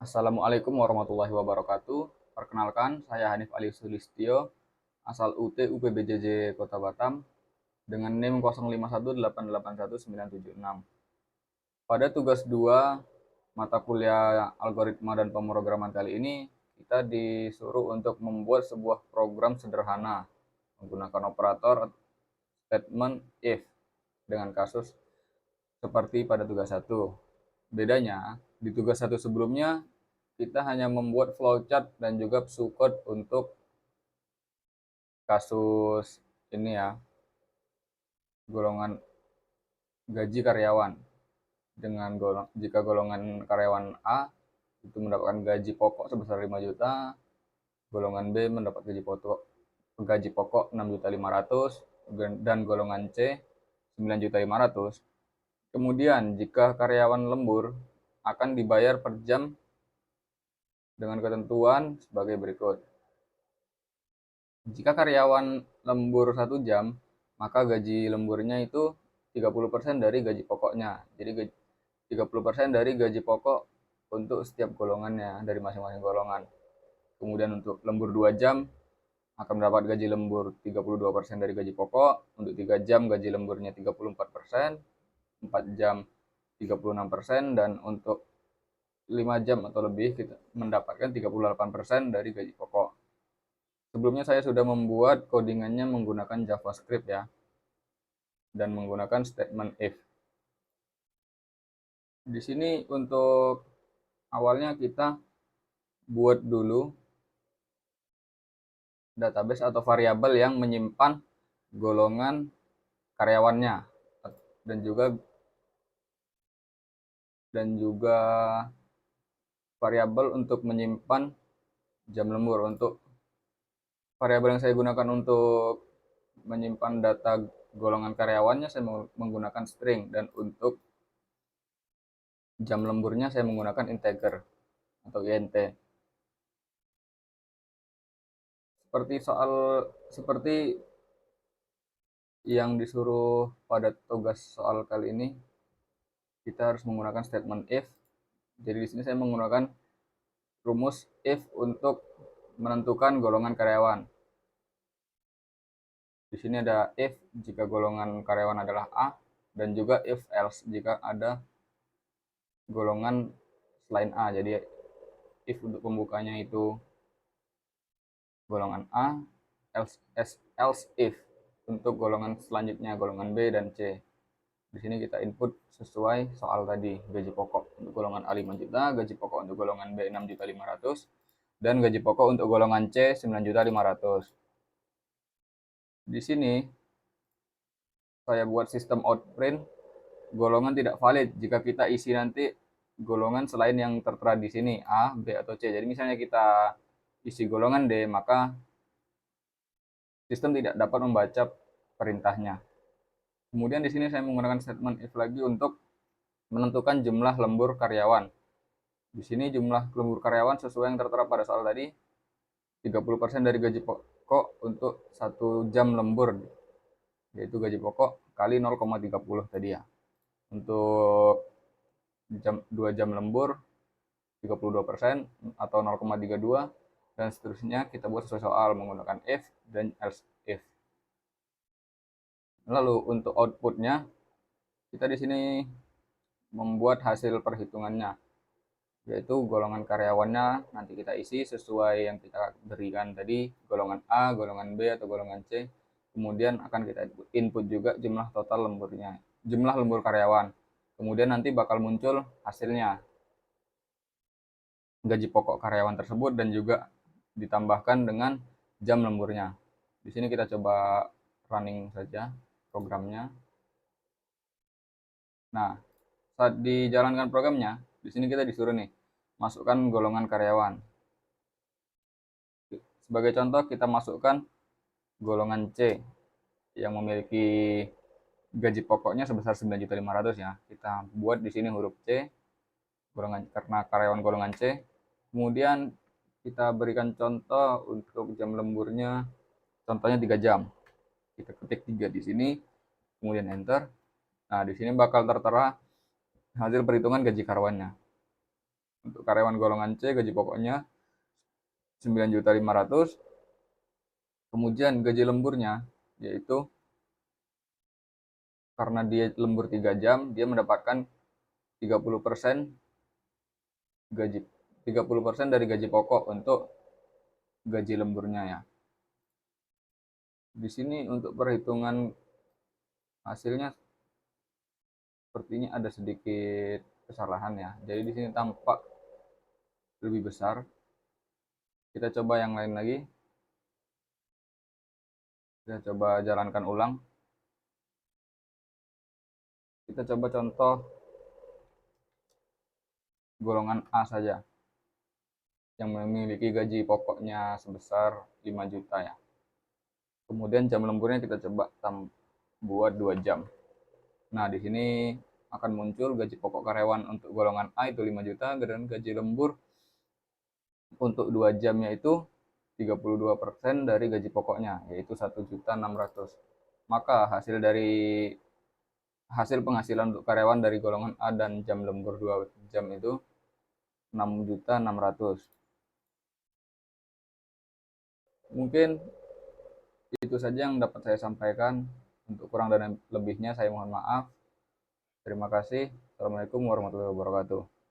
Assalamualaikum warahmatullahi wabarakatuh. Perkenalkan, saya Hanif Ali Sulistyo, asal UT UPBJJ Kota Batam, dengan NIM 0518819196. Pada tugas 2 mata kuliah algoritma dan pemrograman kali ini, kita disuruh untuk membuat sebuah program sederhana menggunakan operator statement if dengan kasus seperti pada tugas 1. Bedanya, di tugas 1 sebelumnya kita hanya membuat flowchart dan juga pseudocode untuk kasus ini ya, golongan gaji karyawan. Dengan jika golongan karyawan A itu mendapatkan gaji pokok sebesar 5 juta, golongan B mendapat gaji pokok 6.500.000 dan golongan C 9.500.000. Kemudian jika karyawan lembur akan dibayar per jam dengan ketentuan sebagai berikut. Jika karyawan lembur 1 jam, maka gaji lemburnya itu 30% dari gaji pokoknya. Jadi 30% dari gaji pokok untuk setiap golongannya dari masing-masing golongan. Kemudian untuk lembur 2 jam akan mendapat gaji lembur 32% dari gaji pokok. Untuk 3 jam gaji lemburnya 34%, 4 jam 36%, dan untuk 5 jam atau lebih kita mendapatkan 38% dari gaji pokok. Sebelumnya saya sudah membuat codingannya menggunakan JavaScript ya, dan menggunakan statement if. Di sini untuk awalnya kita buat dulu database atau variabel yang menyimpan golongan karyawannya dan juga variabel untuk menyimpan jam lembur. Untuk variabel yang saya gunakan untuk menyimpan data golongan karyawannya saya menggunakan string, dan untuk jam lemburnya saya menggunakan integer atau int. Seperti yang disuruh pada tugas soal kali ini, kita harus menggunakan statement if. Jadi di sini saya menggunakan rumus if untuk menentukan golongan karyawan. Di sini ada if jika golongan karyawan adalah A, dan juga if else jika ada golongan selain A. Jadi if untuk pembukanya itu golongan A, else if untuk golongan selanjutnya golongan B dan C. Di sini kita input sesuai soal tadi, gaji pokok untuk golongan A 5 juta, gaji pokok untuk golongan B 6.500.000, dan gaji pokok untuk golongan C 9.500.000. Di sini saya buat sistem outprint golongan tidak valid jika kita isi nanti golongan selain yang tertera di sini A, B, atau C. Jadi misalnya kita isi golongan D, maka sistem tidak dapat membaca perintahnya. Kemudian di sini saya menggunakan statement if lagi untuk menentukan jumlah lembur karyawan. Di sini jumlah lembur karyawan sesuai yang tertera pada soal tadi, 30% dari gaji pokok untuk 1 jam lembur, yaitu gaji pokok kali 0,30 tadi ya. Untuk 2 jam lembur 32% atau 0,32, dan seterusnya kita buat sesuai soal menggunakan if dan else if. Lalu untuk outputnya, kita di sini membuat hasil perhitungannya, yaitu golongan karyawannya nanti kita isi sesuai yang kita berikan tadi, golongan A, golongan B, atau golongan C. Kemudian akan kita input juga jumlah total lemburnya, jumlah lembur karyawan. Kemudian nanti bakal muncul hasilnya, gaji pokok karyawan tersebut, dan juga ditambahkan dengan jam lemburnya. Di sini kita coba running saja programnya. Nah, saat dijalankan programnya, di sini kita disuruh nih masukkan golongan karyawan. Sebagai contoh kita masukkan golongan C yang memiliki gaji pokoknya sebesar 9.500.000 ya. Kita buat di sini huruf C karena karyawan golongan C. Kemudian kita berikan contoh untuk jam lemburnya, contohnya 3 jam. Kita ketik 3 di sini, kemudian enter. Nah, di sini bakal tertera hasil perhitungan gaji karyawannya. Untuk Untuk karyawan golongan C gaji pokoknya 9.500.000. Kemudian gaji lemburnya yaitu karena dia lembur 3 jam, dia mendapatkan 30% gaji 30% dari gaji pokok untuk gaji lemburnya ya. Di sini untuk perhitungan hasilnya sepertinya ada sedikit kesalahan ya. Jadi di sini tampak lebih besar. Kita coba yang lain lagi. Kita coba jalankan ulang. Kita coba contoh golongan A saja yang memiliki gaji pokoknya sebesar 5 juta ya. Kemudian jam lemburnya kita coba buat 2 jam. Nah, di sini akan muncul gaji pokok karyawan untuk golongan A itu 5 juta dan gaji lembur untuk 2 jamnya itu 32% dari gaji pokoknya yaitu 1.600.000. Maka hasil penghasilan untuk karyawan dari golongan A dan jam lembur 2 jam itu 6.600.000. Mungkin itu saja yang dapat saya sampaikan. Untuk kurang dan lebihnya saya mohon maaf. Terima kasih. Assalamualaikum warahmatullahi wabarakatuh.